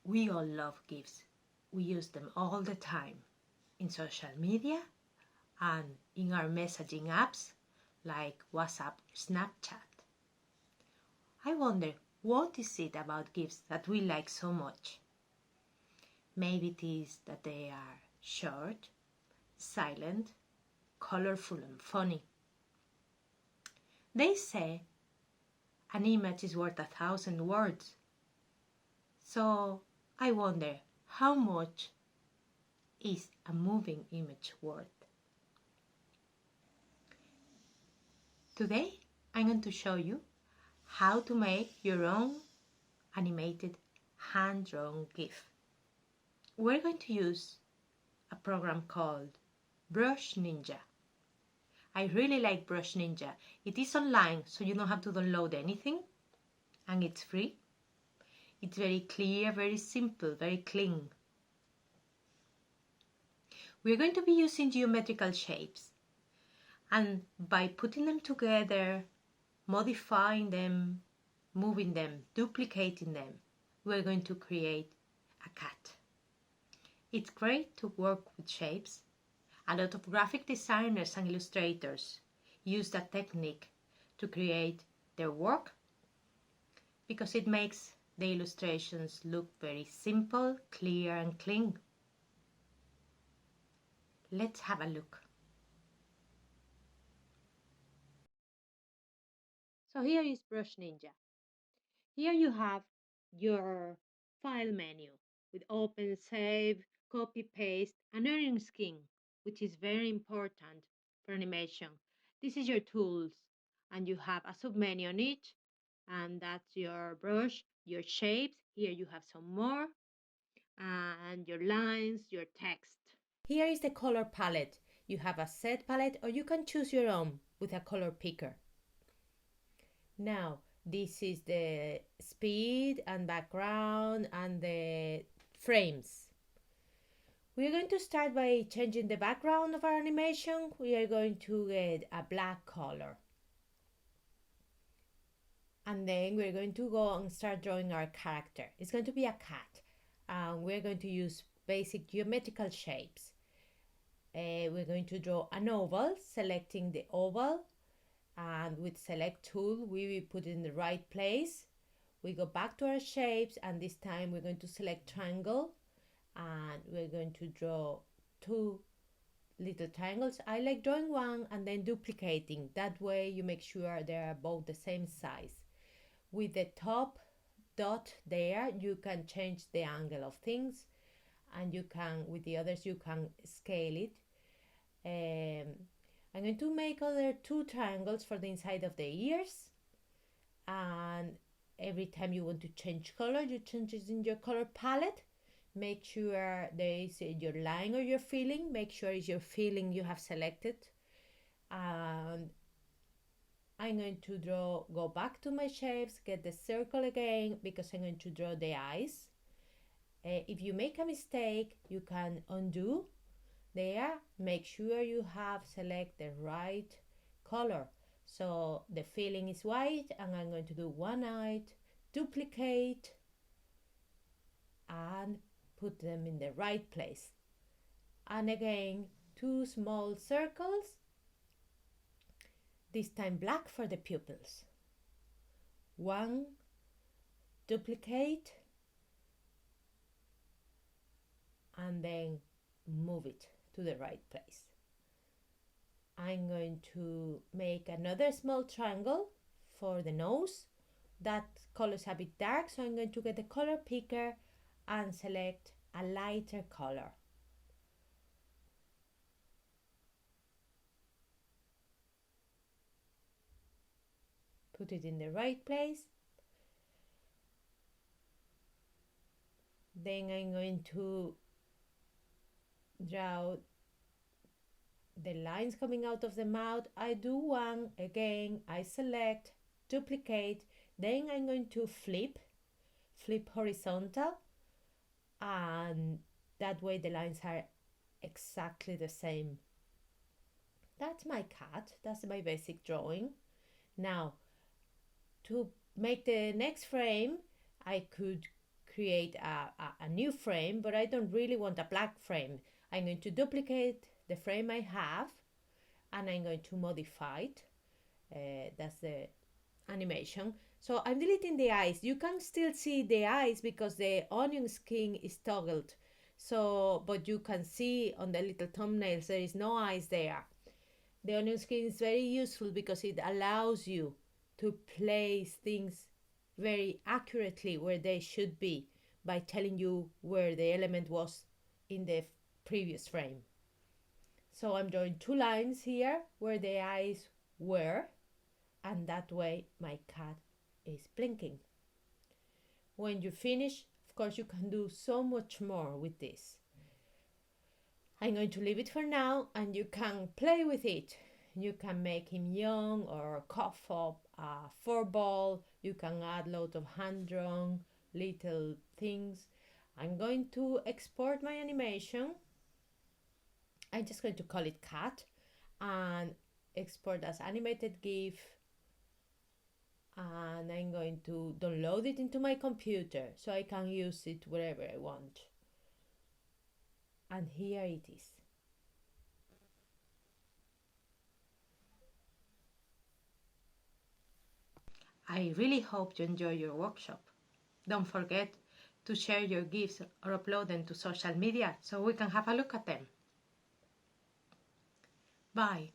We all love GIFs. We use them all the time in social media and in our messaging apps like WhatsApp or Snapchat. I wonder, what is it about GIFs that we like so much? Maybe it is that they are short, silent, colorful and funny. They say an image is worth 1,000 words. So I wonder, how much is a moving image worth? Today I'm going to show you how to make your own animated hand-drawn GIF. We're going to use a program called Brush Ninja. I really like Brush Ninja. It is online, so you don't have to download anything, and it's free. It's very clear, very simple, very clean. We're going to be using geometrical shapes, and by putting them together, modifying them, moving them, duplicating them, we're going to create a cat. It's great to work with shapes. A lot of graphic designers and illustrators use that technique to create their work because it makes the illustrations look very simple, clear and clean. Let's have a look. So here is Brush Ninja. Here you have your file menu with open, save, copy, paste, and earning skin, which is very important for animation. This is your tools, and you have a submenu on each, and that's your brush, your shapes. Here you have some more, and your lines, your text. Here is the color palette. You have a set palette, or you can choose your own with a color picker. Now, this is the speed and background and the frames. We're going to start by changing the background of our animation. We are going to get a black color. And then we're going to go and start drawing our character. It's going to be a cat. We're going to use basic geometrical shapes. We're going to draw an oval, selecting the oval. And with select tool, we will put it in the right place. We go back to our shapes, and this time we're going to select triangle, and we're going to draw two little triangles. I like drawing one and then duplicating. That way you make sure they're both the same size. With the top dot there, you can change the angle of things, and you can, with the others, you can scale it. I'm going to make other two triangles for the inside of the ears, and every time you want to change color, you change it in your color palette. Make sure there is your line or your filling. Make sure it's your filling you have selected. And I'm going to go back to my shapes, get the circle again, because I'm going to draw the eyes. If you make a mistake, you can undo. There, make sure you have select the right color. So the filling is white, and I'm going to do one eye, duplicate, and put them in the right place. And again, two small circles, this time black for the pupils. One, duplicate, and then move it to the right place. I'm going to make another small triangle for the nose. That color is a bit dark, so I'm going to get the color picker and select a lighter color. Put it in the right place. Then I'm going to draw the lines coming out of the mouth. I do one again, I select, duplicate, then I'm going to flip horizontal, and that way the lines are exactly the same. That's my cat, that's my basic drawing. Now, to make the next frame, I could create a new frame, but I don't really want a black frame. I'm going to duplicate the frame I have and I'm going to modify it. That's the animation. So I'm deleting the eyes. You can still see the eyes because the onion skin is toggled. So, but you can see on the little thumbnails there is no eyes there. The onion skin is very useful because it allows you to place things very accurately where they should be by telling you where the element was in the previous frame. So I'm drawing two lines here where the eyes were, and that way my cat is blinking. When you finish, of course, you can do so much more with this. I'm going to leave it for now and you can play with it. You can make him young or cough up a fur ball. You can add loads of hand-drawn little things. I'm going to export my animation. I'm just going to call it cat and export as animated GIF. And I'm going to download it into my computer so I can use it wherever I want. And here it is. I really hope you enjoy your workshop. Don't forget to share your GIFs or upload them to social media so we can have a look at them. Bye.